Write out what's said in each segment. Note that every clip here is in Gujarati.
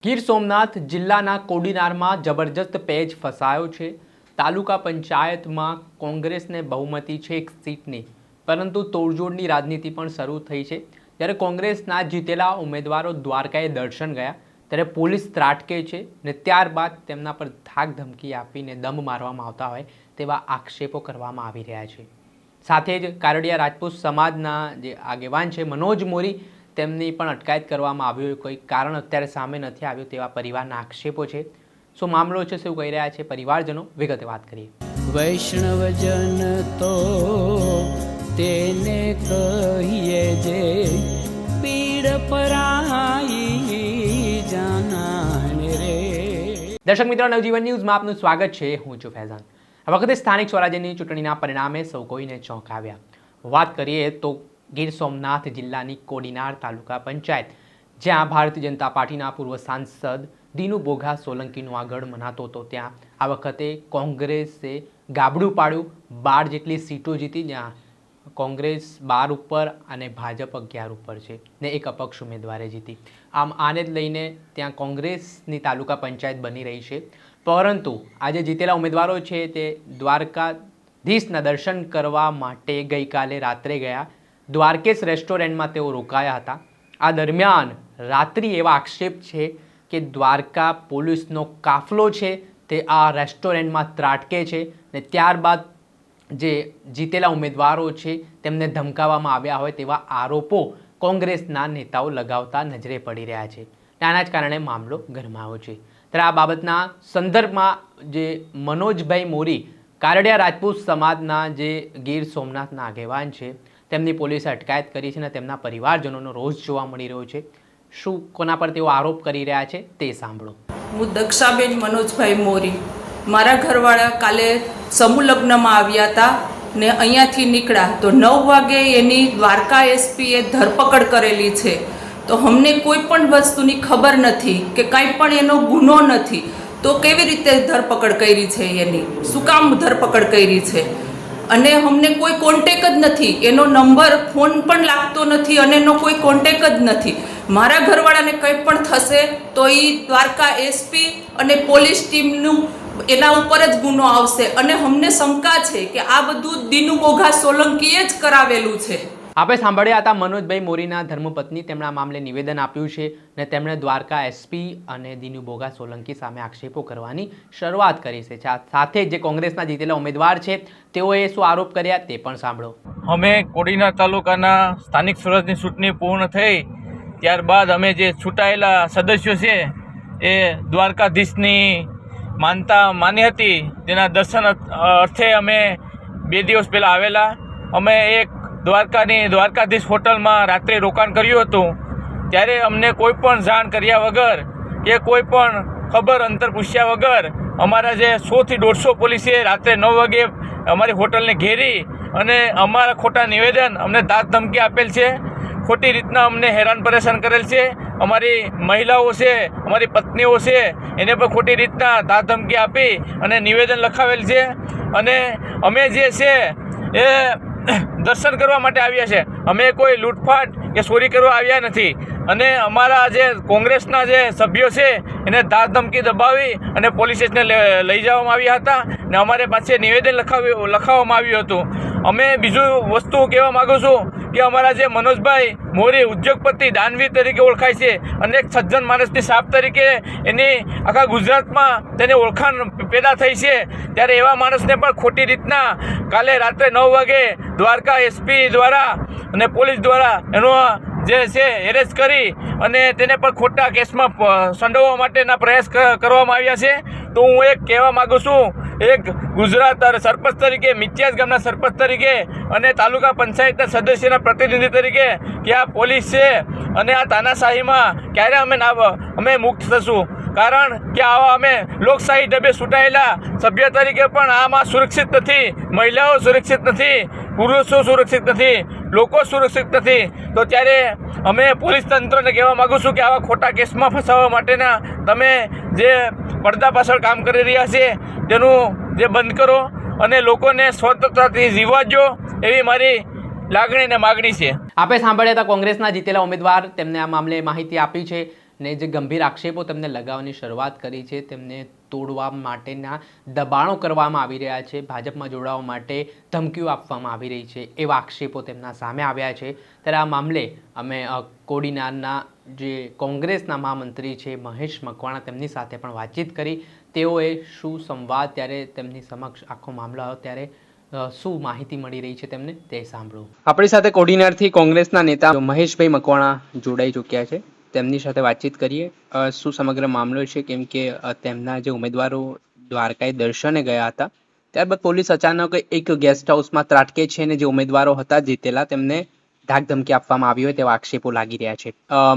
ગીર સોમનાથ જિલ્લાના કોડીનારમાં જબરજસ્ત પેચ ફસાયો છે। તાલુકા પંચાયતમાં કોંગ્રેસને બહુમતી છે એક સીટની, પરંતુ તોડજોડની રાજનીતિ પણ શરૂ થઈ છે। ત્યારે કોંગ્રેસના જીતેલા ઉમેદવારો દ્વારકાએ દર્શન ગયા ત્યારે પોલીસ ત્રાટકે છે ને ત્યારબાદ તેમના પર ધાક ધમકી આપીને દમ મારવામાં આવતા હોય તેવા આક્ષેપો કરવામાં આવી રહ્યા છે। સાથે જ કારડિયા રાજપૂત સમાજના જે આગેવાન છે મનોજ મોરી તેમની પણ અટકાયત કરવામાં આવ્યો, કોઈ કારણ અત્યારે સામે નથી આવ્યું તેવા પરિવારના આક્ષેપો છે। શું મામલો છે, શું કહી રહ્યા છે પરિવારજનો, વિગતે વાત કરીએ। વૈષ્ણવજન તો તેને કહીએ જે પીડ પરાઈ જાનાને રે। દર્શક મિત્રો, નવજીવન ન્યૂઝમાં આપનું સ્વાગત છે। હું છું ફૈઝાન। આ વખતે સ્થાનિક સ્વરાજ્યની ચૂંટણીના પરિણામે સૌ કોઈને ચોંકાવ્યા। વાત કરીએ તો ગીર સોમનાથ જિલ્લાની કોડીનાર તાલુકા પંચાયત, જ્યાં ભારતીય જનતા પાર્ટીના પૂર્વ સાંસદ દીનુ બોઘા સોલંકીનો આગળ મનાતો હતો, ત્યાં આ વખતે કોંગ્રેસે ગાબડું પાડ્યું। 12 જેટલી સીટો જીતી, જ્યાં કોંગ્રેસ 12 ઉપર અને ભાજપ 11 ઉપર છે ને એક અપક્ષ ઉમેદવારે જીતી। આમ આને જ લઈને ત્યાં કોંગ્રેસની તાલુકા પંચાયત બની રહી છે। પરંતુ આજે જીતેલા ઉમેદવારો છે તે દ્વારકાધીશના દર્શન કરવા માટે ગઈકાલે રાત્રે ગયા। દ્વારકેશ રેસ્ટોરન્ટમાં તેઓ રોકાયા હતા। આ દરમિયાન રાત્રિ એવા આક્ષેપ છે કે દ્વારકા પોલીસનો કાફલો છે તે આ રેસ્ટોરન્ટમાં ત્રાટકે છે ને ત્યારબાદ જે જીતેલા ઉમેદવારો છે તેમને ધમકાવવામાં આવ્યા હોય તેવા આરોપો કોંગ્રેસના નેતાઓ લગાવતા નજરે પડી રહ્યા છે। આના જ કારણે મામલો ગરમાયો છે। ત્યારે આ બાબતના સંદર્ભમાં જે મનોજભાઈ મોરી, કારડિયા રાજપૂત સમાજના જે ગીર સોમનાથના આગેવાન છે, તેમની પોલીસે અટકાયત કરી છે અને તેમના પરિવારજનોનો રોષ જોવા મળી રહ્યો છે। શું કોના પર તેઓ આરોપ કરી રહ્યા છે તે સાંભળો। હું દક્ષાબેન મનોજભાઈ મોરી, મારા ઘરવાળા કાલે સમૂહ લગ્નમાં આવ્યા હતા ને અહીંયાથી નીકળ્યા તો 9 વાગે એની દ્વારકા એસપીએ ધરપકડ કરેલી છે। તો અમને કોઈ પણ વસ્તુની ખબર નથી કે કાંઈ પણ એનો ગુનો નથી, તો કેવી રીતે ધરપકડ કરી છે, એની શું કામ ધરપકડ કરી છે? અને અમને કોઈ કોન્ટેક જ નથી, એનો નંબર ફોન પણ લાગતો નથી અને એનો કોઈ કોન્ટેક જ નથી। મારા ઘરવાળાને કંઈ પણ થશે તો એ દ્વારકા એસપી અને પોલીસ ટીમનું એના ઉપર જ ગુનો આવશે અને અમને શંકા છે કે આ બધું દીનુ બોઘા સોલંકીએ જ કરાવેલું છે। આપણે સાંભળ્યા હતા મનોજભાઈ મોરીના ધર્મપત્ની, તેમણે આ મામલે નિવેદન આપ્યું છે અને તેમણે દ્વારકા એસપી અને દીનુ બોઘા સોલંકી સામે આક્ષેપો કરવાની શરૂઆત કરી છે। સાથે જે કોંગ્રેસના જીતેલા ઉમેદવાર છે તેઓએ શું આરોપ કર્યા તે પણ સાંભળો। અમે કોડીનાર તાલુકાના સ્થાનિક સ્વરાજની ચૂંટણી પૂર્ણ થઈ ત્યારબાદ અમે જે છૂટાયેલા સદસ્યો છે એ દ્વારકાધીશની માનતા માની હતી, તેના દર્શન અર્થે અમે 2 દિવસ પહેલાં આવેલા। અમે એક દ્વારકાધીશ હોટલમાં રાત્રે રોકાણ કર્યું હતું। ત્યારે અમને કોઈ પણ જાણ કર્યા વગર કે કોઈ પણ ખબર અંતર પૂછ્યા વગર અમારા જે 100 થી 150 પોલીસે રાત્રે 9 વાગે અમારી હોટલને ઘેરી અને અમારા ખોટા નિવેદન, અમને ધાક ધમકી આપેલ છે, ખોટી રીતના અમને હેરાન પરેશાન કરેલ છે। અમારી મહિલાઓ છે, અમારી પત્નીઓ છે, એને પણ ખોટી રીતના ધાક ધમકી આપી અને નિવેદન લખાવેલ છે। અને અમે જે છે એ દર્શન કરવા માટે આવ્યા છે, અમે કોઈ લૂંટફાટ કે ચોરી કરવા આવ્યા નથી। અને અમારા જે કોંગ્રેસના જે સભ્યો છે એને ધાક ધમકી દબાવી અને પોલીસ સ્ટેશને લઈ જવામાં આવ્યા હતા ને અમારે પાસે નિવેદન લખાવવામાં આવ્યું હતું। અમે બીજું વસ્તુ કહેવા માગું છું કે અમારા જે મનોજભાઈ મોરી ઉદ્યોગપતિ દાનવીર તરીકે ઓળખાય છે અને એક સજ્જન માણસની સાપ તરીકે એની આખા ગુજરાતમાં તેને ઓળખાણ પેદા થઈ છે, ત્યારે એવા માણસને પણ ખોટી રીતના કાલે રાત્રે 9 વાગે દ્વારકા એસપી દ્વારા અને પોલીસ દ્વારા એનો જે છે એરેસ્ટ કરી અને તેને પણ ખોટા કેસમાં સંડોવવા માટેના પ્રયાસ કરવામાં આવ્યા છે। તો હું એક કહેવા માગું છું, એક ગુજરાત સરપંચ તરીકે, મિત્યાજ ગામના સરપંચ તરીકે અને તાલુકા પંચાયતના સદસ્યના પ્રતિનિધિ તરીકે કે આ પોલીસ છે અને આ તાનાશાહીમાં ક્યારે અમે મુક્ત થશું? કારણ કે આવા અમે લોકશાહી ઢબે છૂટાયેલા સભ્ય તરીકે પણ આમાં સુરક્ષિત નથી, મહિલાઓ સુરક્ષિત નથી, પુરુષો સુરક્ષિત નથી, લોકો સુરક્ષિત નથી। તો ત્યારે અમે પોલીસ તંત્રને કહેવા માગું છું કે આવા ખોટા કેસમાં ફસાવવા માટેના તમે જે પડદા પાછળ કામ કરી રહ્યા છે તેનું જે બંધ કરો અને લોકોને સ્વતંત્રતાથી જીવવા દો, એવી મારી લાગણી અને માગણી છે। આપણે સાંભળ્યા હતા કોંગ્રેસના જીતેલા ઉમેદવાર, તેમને આ મામલે માહિતી આપી છે ને જે ગંભીર આક્ષેપો તેમને લગાવવાની શરૂઆત કરી છે, તેમને તોડવા માટેના દબાણો કરવામાં આવી રહ્યા છે, ભાજપમાં જોડાવા માટે ધમકીઓ આપવામાં આવી રહી છે, એવા આક્ષેપો તેમના સામે આવ્યા છે. ત્યારે આ મામલે અમે કોડીનારના જે કોંગ્રેસના મહામંત્રી છે મહેશ મકવાણા, તેમની સાથે પણ વાતચીત કરી. તેઓએ શું સંવાદ ત્યારે તેમની સમક્ષ આખો મામલો આવ્યો ત્યારે શું માહિતી મળી રહી છે તેમને તે સાંભળો. આપણી સાથે કોડીનારથી કોંગ્રેસના નેતા મહેશભાઈ મકવાણા જોડાઈ ચૂક્યા છે, તેમની સાથે વાતચીત કરીએ. શું સમગ્ર મામલો છે, કેમ કે તેમના જે ઉમેદવારો દ્વારકાએ દર્શને ગયા હતા, ત્યારબાદ પોલીસ અચાનક એક ગેસ્ટ હાઉસમાં ત્રાટકે છે અને જે ઉમેદવારો હતા જીતેલા તેમને ધાક ધમકી આપવામાં આવી હોય તેવા આક્ષેપો લાગી રહ્યા છે.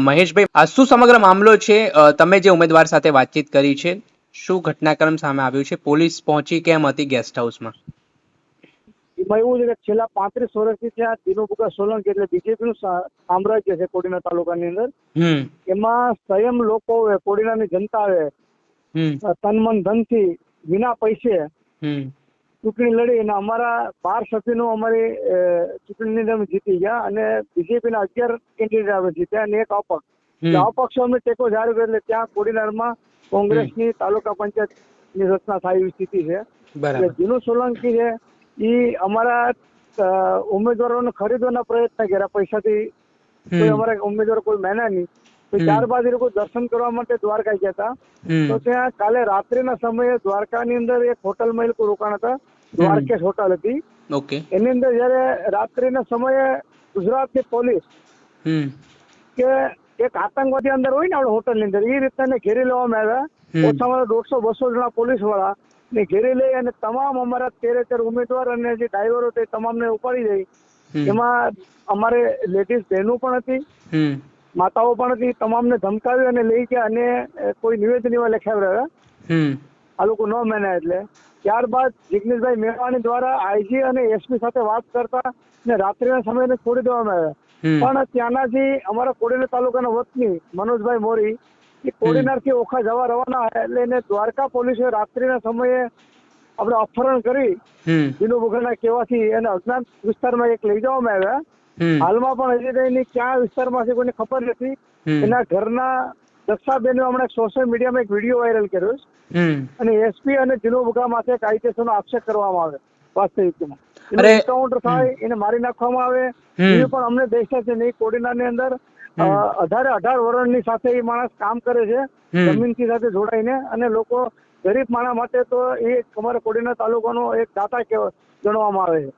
મહેશભાઈ, આ શું સમગ્ર મામલો છે? તમે જે ઉમેદવાર સાથે વાતચીત કરી છે, શું ઘટનાક્રમ સામે આવ્યું છે? પોલીસ પહોંચી કેમ હતી ગેસ્ટ હાઉસમાં? એમાં એવું છે કે છેલ્લા 35 વર્ષથી ત્યાં દિનુભુગા સોલંકી એટલે બીજેપીનું સામ્રાજ્ય છે કોડીનાર તાલુકાની અંદર. એમાં સંયમ લોકો કોડીનારની જનતા તન મન ધનથી વિના પૈસે ચૂંટણી લડી અને અમારા 12 સભ્યોનું અમારી ચૂંટણીની અંદર જીતી ગયા અને બીજેપીના 11 કેન્ડિડેટ આવે જીત્યા અને એક અપક્ષ. અપક્ષો અમને ટેકો જાહેર કર્યો એટલે ત્યાં કોડીનારમાં કોંગ્રેસની તાલુકા પંચાયતની રચના થાય એવી સ્થિતિ છે. દિનુ સોલંકી છે એ અમારા ઉમેદવારોને ખરીદવાના પ્રયત્ન કર્યા પૈસાથી, કોઈ અમારા ઉમેદવારો કોઈ મહેના નહીં. ત્યારબાદ એ લોકો દર્શન કરવા માટે દ્વારકા ગયા હતા. તો ત્યાં કાલે રાત્રિના સમયે દ્વારકાની અંદર એક હોટલમાં એ લોકો રોકાણ હતા, દ્વારકેશ હોટલ હતી. એની અંદર જયારે રાત્રિના સમયે ગુજરાતની પોલીસ કે એક આતંકવાદી અંદર હોય ને આપણે હોટલની અંદર, એ રીતના ઘેરી લેવામાં આવ્યા. ઓછામાં 150-200 જણા પોલીસ વાળા ને ઘેરી લઈ અને તમામ અમારા 13 ઉમેદવાર અને જે ડ્રાઈવરો તે તમામને ઉપાડી જઈ. એમાં અમારે લેડીઝ બહેનો પણ હતી, માતાઓ પણ હતી. તમામને ધમકાવી અને લઈ ગયા અને કોઈ નિવેદન એવા લખાવ્યા આ લોકો ન માન્યા એટલે. ત્યારબાદ જિગ્નેશભાઈ મેવાણી દ્વારા આઈજી અને એસપી સાથે વાત કરતા ને રાત્રિના સમયે છોડી દેવામાં આવ્યા. પણ ત્યાંના જે અમારા કોડીનાર તાલુકાના વતની મનોજભાઈ મોરી એ કોડીનારથી ઓખા જવા રવાના એટલે એને દ્વારકા પોલીસે રાત્રિના સમયે આપણે અપહરણ કરી દિનુભુગાના કહેવાથી એને અજ્ઞાત વિસ્તારમાં એક લઈ જવામાં આવ્યા. હાલમાં પણ હજી એની ક્યાં વિસ્તારમાં છે કોઈને ખબર નથી. એના ઘરના દક્ષાબેને હમણાં સોશિયલ મીડિયામાં એક વિડીયો વાયરલ કર્યો અને એસપી અને દિનુભુગા માથે કાયદેસરનો આક્ષેપ કરવામાં આવે. વાસ્તવિકતામાં એન્કાઉન્ટર થાય, એને મારી નાખવામાં આવે એ પણ અમને દેખાય છે નહીં. કોડીનારની અંદર 18 વર્ષની સાથે એ માણસ કામ કરે છે જમીનથી સાથે જોડાઈને, અને લોકો ગરીબ માણસ માટે તો એ અમારા કોડીનાર તાલુકાનો એક દાતા ગણવામાં આવે છે.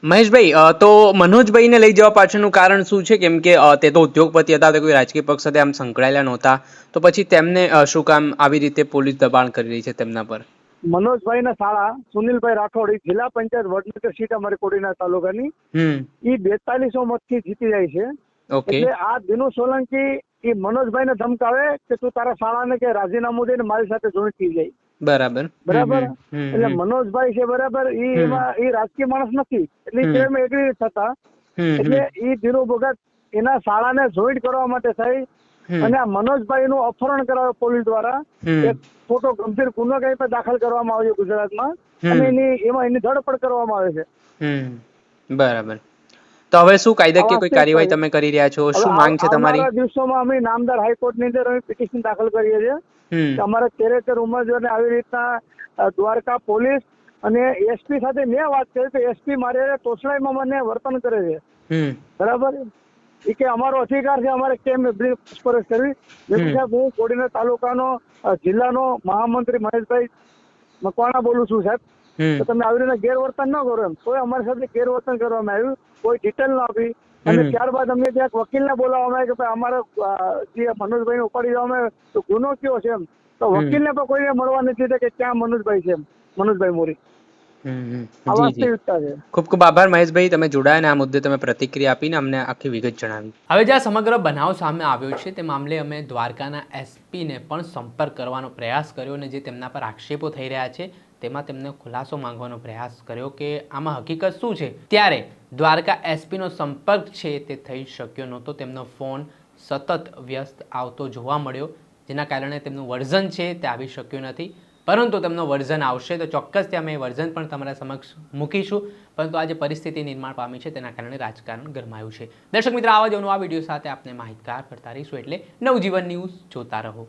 મહેશભાઈ, તો મનોજભાઈને લઈ જવા પાછળનું કારણ શું છે? કેમ કે તે તો ઉદ્યોગપતિ હતા, તે કોઈ રાજકીય પક્ષ સાથે આમ સંકળાયેલા નહોતા, તો પછી તેમને શું કામ આવી રીતે પોલીસ દબાણ કરી રહી છે તેમના પર? મનોજભાઈના શાળા સુનિલભાઈ રાઠોડ જિલ્લા પંચાયત વડનગર સીટ અમારી કોડીનાર તાલુકાની, એ 4200 મતથી જીતી જાય છે. એટલે આ દિનુ સોલંકી એ મનોજભાઈને ધમકાવે કે તું તારા શાળાને કે રાજીનામું દઈને મારી સાથે જોઈન્ટ થઈ જાય. બરાબર. એટલે મનોજભાઈ છે બરાબર, એ રાજકીય માણસ નથી એટલે એમાં એગ્રી થતા. એટલે એ દિનુ ભગત એના શાળાને જોઈન્ટ કરવા માટે થઈ અને આ મનોજભાઈ નું અપહરણ કરાવે પોલીસ દ્વારા. એક ખોટો ગંભીર ગુનો કઈ પણ દાખલ કરવામાં આવ્યો ગુજરાતમાં અને એની ધરપકડ કરવામાં આવે છે. બરાબર. તો હવે શું કાયદાકીય કોઈ કાર્યવાહી તમે કરી રહ્યા છો? શું માંગ છે તમારી? આવનારા દિવસોમાં અમે નામદાર હાઈકોર્ટ ની અંદર પિટિશન દાખલ કરીએ છીએ. અમારા 13 ઉમેદવારને આવી રીતના દ્વારકા પોલીસ અને એસપી સાથે મેં વાત કરી તો એસપી મારે તોછડાઈમાં મને વર્તન કરે છે. બરાબર. એ કે અમારો અધિકાર છે, અમારે કેમ પૂછપરછ કરવી. સાહેબ, હું કોડીનાર તાલુકાનો જિલ્લાનો મહામંત્રી મહેશભાઈ મકવાણા બોલું છું સાહેબ. તો તમે આવી રીતે ગેરવર્તન ન કરો એમ. તો અમારી સાથે ગેરવર્તન કરવામાં આવ્યું, કોઈ ડિટેલ ના આપી. અને ત્યારબાદ અમને ત્યાં વકીલને બોલાવવામાં આવ્યા કે ભાઈ અમારે જે મનોજભાઈને ઉપાડી જવામાં આવ્યો તો ગુનો કયો છે એમ. તો વકીલને પણ કોઈને મળવા નથી કે ક્યાં મનોજભાઈ છે એમ, મનોજભાઈ મોરી. ખૂબ ખૂબ આભાર મહેશભાઈ, તમે જોડાયા ને આ મુદ્દે તમે પ્રતિક્રિયા આપીને અમને આખી વિગત જણાવી. હવે જે આ સમગ્ર બનાવ સામે આવ્યો છે તે મામલે અમે દ્વારકાના એસપીને પણ સંપર્ક કરવાનો પ્રયાસ કર્યો અને જે તેમના પર આક્ષેપો થઈ રહ્યા છે તેમાં તેમને ખુલાસો માંગવાનો પ્રયાસ કર્યો કે આમાં હકીકત શું છે. ત્યારે દ્વારકા એસપીનો સંપર્ક છે તે થઈ શક્યો નહોતો. તેમનો ફોન સતત વ્યસ્ત આવતો જોવા મળ્યો, જેના કારણે તેમનું વર્ઝન છે તે આવી શક્યું નથી. પરંતુ તેમનો વર્ઝન આવશે તો ચોક્કસથી અમે વર્ઝન પણ તમારા સમક્ષ મૂકીશું. પરંતુ આજે પરિસ્થિતિ નિર્માણ પામી છે તેના કારણે રાજકારણ ગરમાયું છે. દર્શક મિત્રો, આવા જ નવા વિડીયો સાથે આપને માહિતગાર કરતા રહીશું, એટલે નવજીવન ન્યૂઝ જોતા રહો.